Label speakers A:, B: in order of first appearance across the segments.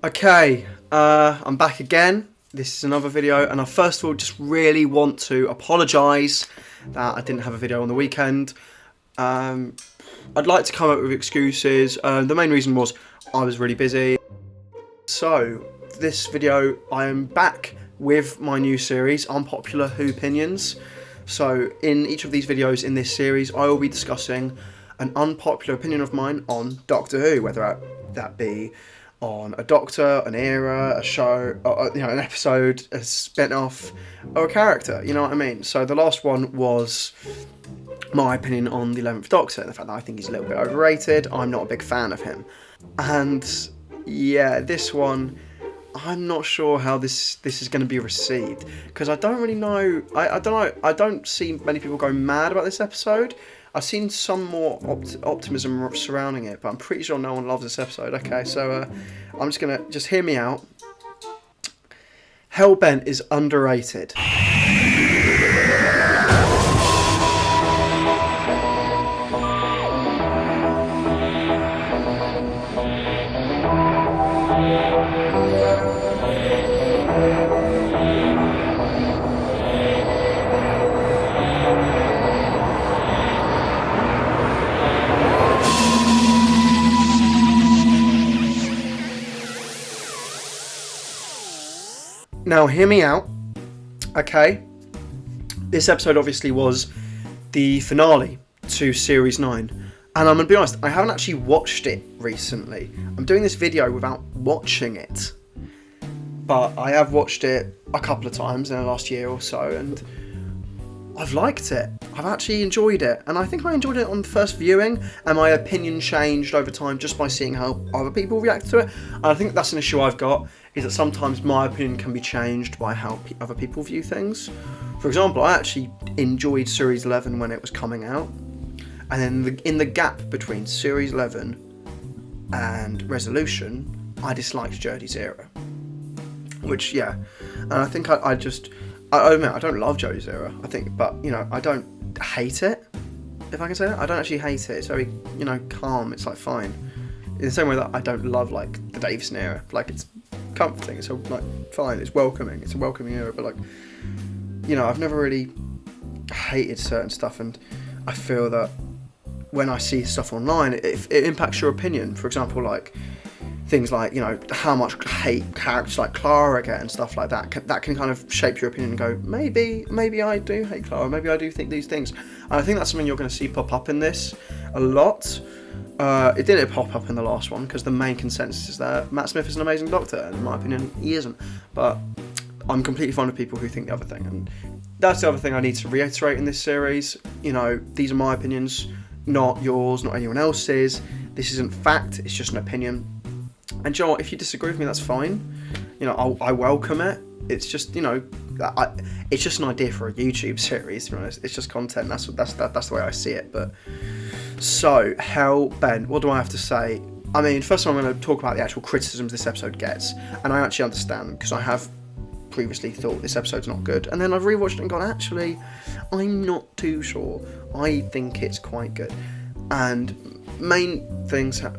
A: Okay, I'm back again. This is another video, and I first of all just really want to apologise that I didn't have a video on the weekend. I'd like to come up with excuses. The main reason was I was really busy. So, this video, I am back with my new series, Unpopular Whopinions. So, in each of these videos in this series, I will be discussing an unpopular opinion of mine on Doctor Who, whether that be on a doctor, an era, a show, or, an episode, a spin-off, or a character, you know what I mean? So the last one was my opinion on the 11th Doctor, the fact that I think he's a little bit overrated. I'm not a big fan of him. And yeah, this one, I'm not sure how this is going to be received, because I don't really know. I don't know. I don't see many people go mad about this episode. I've seen some more optimism surrounding it, but I'm pretty sure no one loves this episode. Okay, so I'm just gonna hear me out. Hellbent is underrated. Now, hear me out, okay? This episode obviously was the finale to Series 9. And I'm going to be honest, I haven't actually watched it recently. I'm doing this video without watching it. But I have watched it a couple of times in the last year or so, and I've liked it. I've actually enjoyed it. And I think I enjoyed it on the first viewing, and my opinion changed over time just by seeing how other people react to it. And I think that's an issue I've got, is that sometimes my opinion can be changed by how other people view things. For example, I actually enjoyed Series 11 when it was coming out, and then in the gap between Series 11 and Resolution, I disliked Jodie's era. Which, yeah, and I think I admit I don't love Jodie's era. I think, but I don't hate it, if I can say that. I don't actually hate it. It's very calm. It's like fine. In the same way that I don't love like the Davison era. Like, it's comforting. It's like fine. It's welcoming. It's a welcoming era. But like, I've never really hated certain stuff, and I feel that when I see stuff online, it impacts your opinion. For example, like things like how much hate characters like Clara get and stuff like that. That can kind of shape your opinion and go, maybe I do hate Clara. Maybe I do think these things. And I think that's something you're going to see pop up in this a lot. It didn't pop up in the last one because the main consensus is that Matt Smith is an amazing Doctor, and in my opinion, he isn't. But I'm completely fond of people who think the other thing, and that's the other thing I need to reiterate in this series. These are my opinions, not yours, not anyone else's. This isn't fact, it's just an opinion. And Joel, if you disagree with me, that's fine. I welcome it. It's just, it's just an idea for a YouTube series, to be honest. It's just content. That's the way I see it. But so, Hellbent, what do I have to say? I mean, first of all, I'm going to talk about the actual criticisms this episode gets, and I actually understand them, because I have previously thought this episode's not good, and then I've rewatched it and gone, actually, I'm not too sure. I think it's quite good. And main things one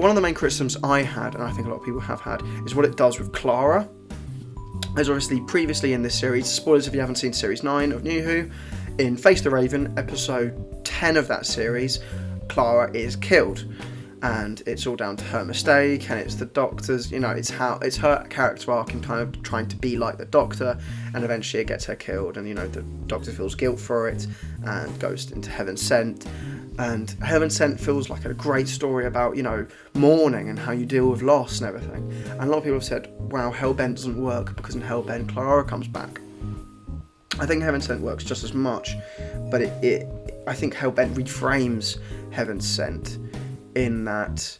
A: of the main criticisms I had, and I think a lot of people have had, is what it does with Clara. As obviously previously in this series, spoilers if you haven't seen Series 9 of New Who, in Face the Raven, episode 10 of that series, Clara is killed, and it's all down to her mistake, and it's the Doctor's, it's her character arc and kind of trying to be like the Doctor, and eventually it gets her killed, and the Doctor feels guilt for it and goes into Heaven Sent. And Heaven Sent feels like a great story about, mourning and how you deal with loss and everything. And a lot of people have said, wow, Hellbent doesn't work because in Hellbent, Clara comes back. I think Heaven Sent works just as much, but I think Hellbent reframes Heaven Sent in that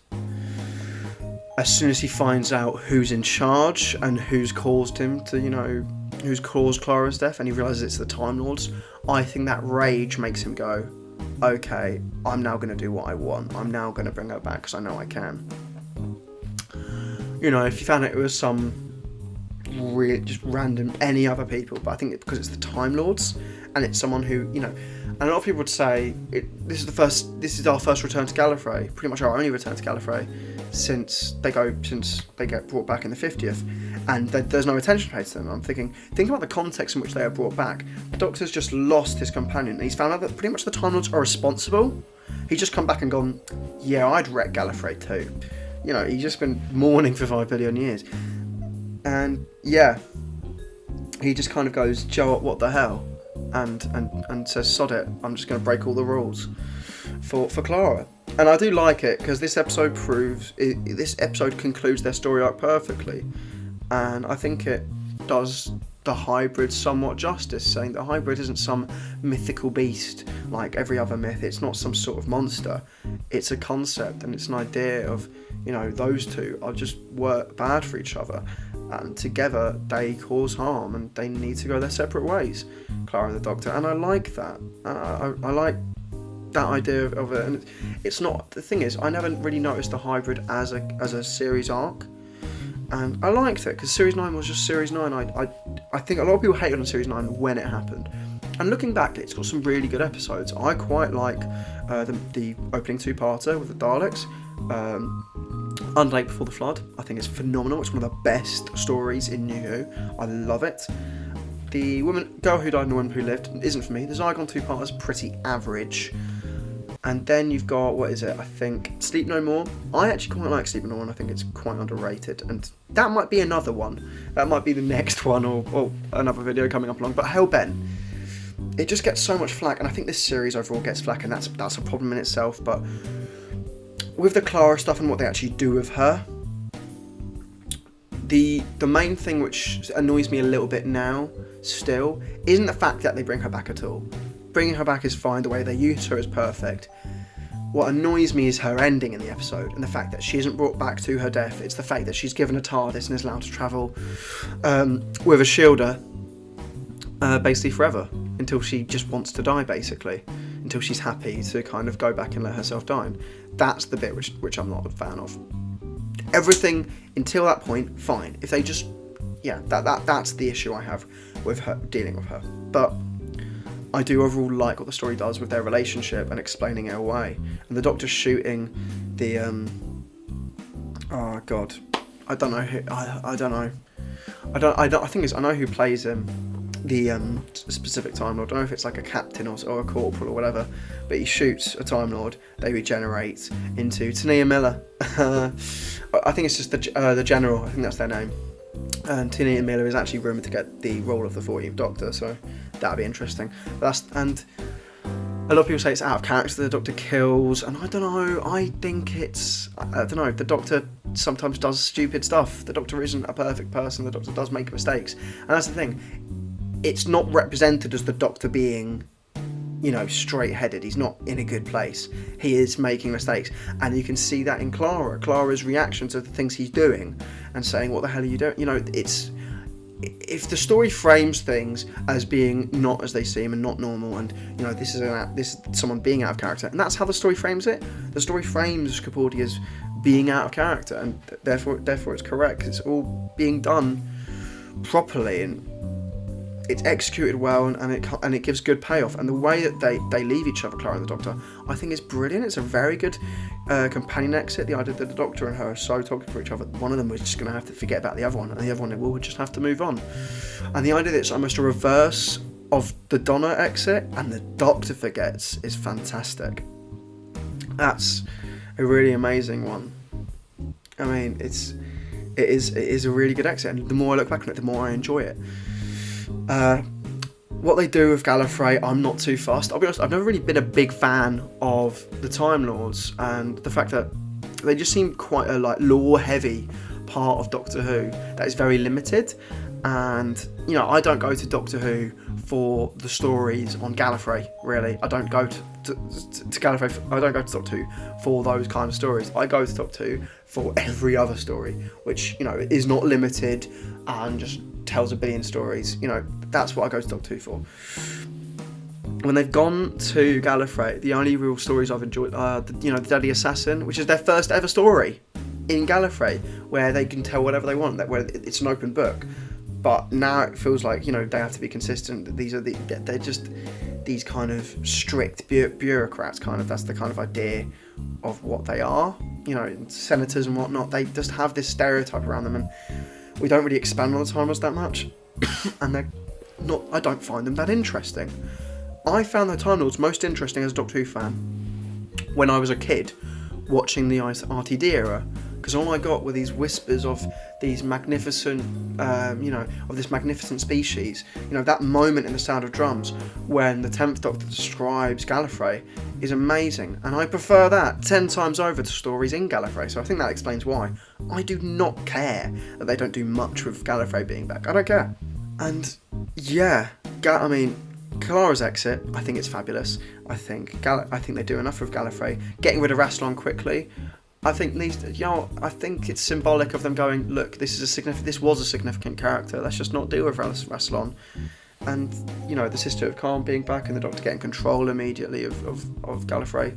A: as soon as he finds out who's in charge and who's caused him to, who's caused Clara's death, and he realises it's the Time Lords, I think that rage makes him go, okay, I'm now going to do what I want. I'm now going to bring her back because I know I can. If you found out it was some just random any other people, but I think because it's the Time Lords, and it's someone who, and a lot of people would say this is our first return to Gallifrey, pretty much our only return to Gallifrey, since they get brought back in the 50th, and there's no attention paid to them. I'm thinking about the context in which they are brought back. The Doctor's just lost his companion. He's found out that pretty much the Time Lords are responsible. He's just come back and gone, yeah, I'd wreck Gallifrey too. You know, he's just been mourning for 5 billion years. And yeah, he just kind of goes, Joe, what the hell? And says, sod it, I'm just going to break all the rules for Clara. And I do like it, because this episode concludes their story arc perfectly. And I think it does the hybrid somewhat justice, saying the hybrid isn't some mythical beast like every other myth. It's not some sort of monster. It's a concept, and it's an idea of, you know, those two are just work bad for each other, and together they cause harm, and they need to go their separate ways, Clara and the Doctor. And I like that. I like that idea of it. And it's not, the thing is, I never really noticed the hybrid as a series arc. And I liked it, because Series 9 was just Series 9. I think a lot of people hated on Series 9 when it happened. And looking back, it's got some really good episodes. I quite like the opening two-parter with the Daleks. Unlake Before the Flood, I think it's phenomenal. It's one of the best stories in New Who. I love it. The Girl Who Died and the Woman Who Lived isn't for me. The Zygon two-parter is pretty average. And then you've got, what is it? I think Sleep No More. I actually quite like Sleep No More, and I think it's quite underrated. And that might be another one. That might be the next one, or another video coming up along. But Hellbent, it just gets so much flack, and I think this series overall gets flack, and that's a problem in itself. But with the Clara stuff and what they actually do with her, the main thing which annoys me a little bit now, still, isn't the fact that they bring her back at all. Bringing her back is fine, the way they use her is perfect. What annoys me is her ending in the episode, and the fact that she isn't brought back to her death. It's the fact that she's given a TARDIS and is allowed to travel with a shielder basically forever, until she just wants to die, basically. Until she's happy to kind of go back and let herself die. And that's the bit which I'm not a fan of. Everything until that point, fine. If they just, yeah, that's the issue I have with her, dealing with her. But I do overall like what the story does with their relationship and explaining it away. And the Doctor shooting the oh god, I don't know who, I don't know. I think I know who plays him, the specific Time Lord. I don't know if it's like a captain or a corporal or whatever, but he shoots a Time Lord. They regenerate into Tania Miller. I think it's just the General. I think that's their name. And Tania Miller is actually rumoured to get the role of the 14th Doctor, so that'd be interesting. And a lot of people say it's out of character, the Doctor kills, and I don't know, I think it's, I don't know, the Doctor sometimes does stupid stuff. The Doctor isn't a perfect person, the Doctor does make mistakes, and that's the thing, it's not represented as the Doctor being, you know, straight-headed. He's not in a good place. He is making mistakes, and you can see that in Clara's reaction to the things he's doing, and saying, what the hell are you doing? You know, it's, if the story frames things as being not as they seem and not normal, and you know, this is someone being out of character, and that's how the story frames it. The story frames Capaldi as being out of character, and therefore it's correct. It's all being done properly, and it's executed well, and it gives good payoff. And the way that they leave each other, Clara and the Doctor, I think is brilliant. It's a very good companion exit. The idea that the Doctor and her are so toxic for each other, one of them was just going to have to forget about the other one, and the other one will just have to move on. And the idea that it's almost a reverse of the Donna exit, and the Doctor forgets, is fantastic. That's a really amazing one. I mean, it is a really good exit, and the more I look back on it, the more I enjoy it. What they do with Gallifrey, I'm not too fussed. I'll be honest, I've never really been a big fan of the Time Lords, and the fact that they just seem quite a lore-heavy part of Doctor Who that is very limited. And you know, I don't go to Doctor Who for the stories on Gallifrey. Really, I don't go to Gallifrey. I don't go to Doctor Who for those kind of stories. I go to Doctor Who for every other story, which, you know, is not limited and just tells a billion stories. You know, that's what I go to Doctor Who for. When they've gone to Gallifrey, the only real stories I've enjoyed are the Deadly Assassin, which is their first ever story in Gallifrey, where they can tell whatever they want, where it's an open book. But now it feels like, you know, they have to be consistent. They're just, these kind of strict bureaucrats, that's the kind of idea of what they are, senators and whatnot. They just have this stereotype around them, and we don't really expand on the Time Lords that much. And I don't find them that interesting. I found the Time Lords most interesting as a Doctor Who fan when I was a kid watching the RTD era, because all I got were these whispers of these magnificent, of this magnificent species. That moment in The Sound of Drums when the 10th Doctor describes Gallifrey is amazing, and I prefer that 10 times over to stories in Gallifrey, so I think that explains why. I do not care that they don't do much with Gallifrey being back. I don't care. And yeah, Kalara's exit, I think it's fabulous. I think they do enough with Gallifrey. Getting rid of Rassilon quickly, I think I think it's symbolic of them going, look, this was a significant character. Let's just not deal with Rassilon. And the Sister of Calm being back and the Doctor getting control immediately of Gallifrey.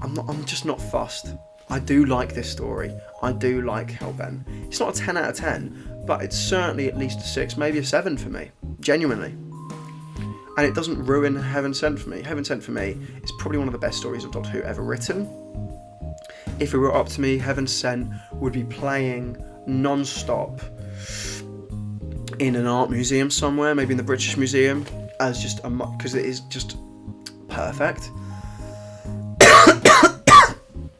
A: I'm just not fussed. I do like this story. I do like Hellbent. It's not a 10 out of 10, but it's certainly at least a 6, maybe a 7 for me, genuinely. And it doesn't ruin Heaven Sent for me. Heaven Sent for me is probably one of the best stories of Doctor Who ever written. If it were up to me, Heaven Sent would be playing non-stop in an art museum somewhere, maybe in the British Museum, as just because it is just perfect.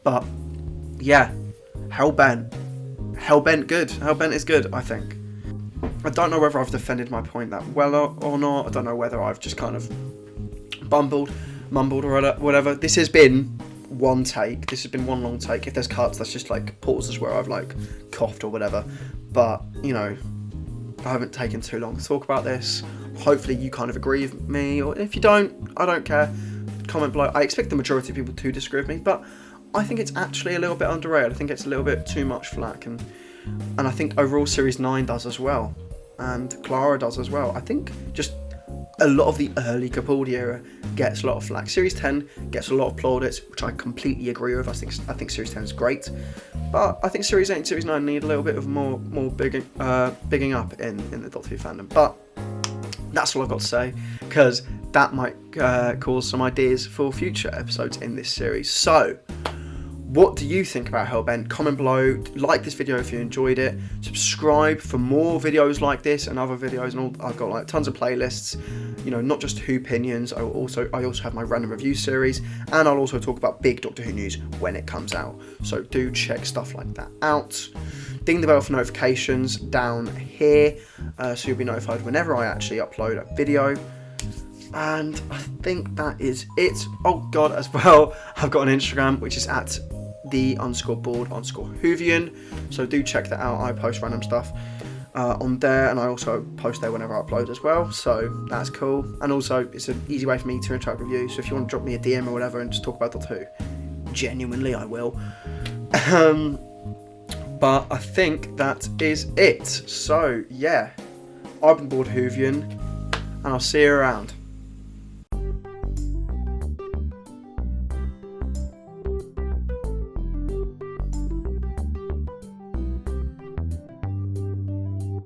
A: But yeah, Hellbent good. Hellbent is good, I think. I don't know whether I've defended my point that well or not. I don't know whether I've just kind of mumbled or whatever. This has been one take. This has been one long take. If there's cuts, that's just like pauses where I've like coughed or whatever. But I haven't taken too long to talk about this. Hopefully you kind of agree with me, or if you don't, I don't care. Comment below. I expect the majority of people to disagree with me, but I think it's actually a little bit underrated. I think it's a little bit too much flack, and I think overall Series 9 does as well, and Clara does as well. I think just a lot of the early Capaldi era gets a lot of flack. Series 10 gets a lot of plaudits, which I completely agree with. I think Series 10 is great, but I think Series 8 and Series 9 need a little bit of more bigging up in the Doctor Who fandom. But that's all I've got to say, because that might cause some ideas for future episodes in this series. So, what do you think about Hellbent? Comment below, like this video if you enjoyed it, subscribe for more videos like this and other videos, and all. I've got like tons of playlists, not just Whopinions. I also have my random review series, and I'll also talk about big Doctor Who news when it comes out. So do check stuff like that out. Ding the bell for notifications down here, so you'll be notified whenever I actually upload a video. And I think that is it. Oh god, as well, I've got an Instagram, which is at _board_Whovian, so do check that out. I post random stuff on there, and I also post there whenever I upload as well, so that's cool. And also it's an easy way for me to interact with you, so if you want to drop me a DM or whatever and just talk about Doctor Who, genuinely I will. But I think that is it. So yeah, I've been Board Whovian, and I'll see you around.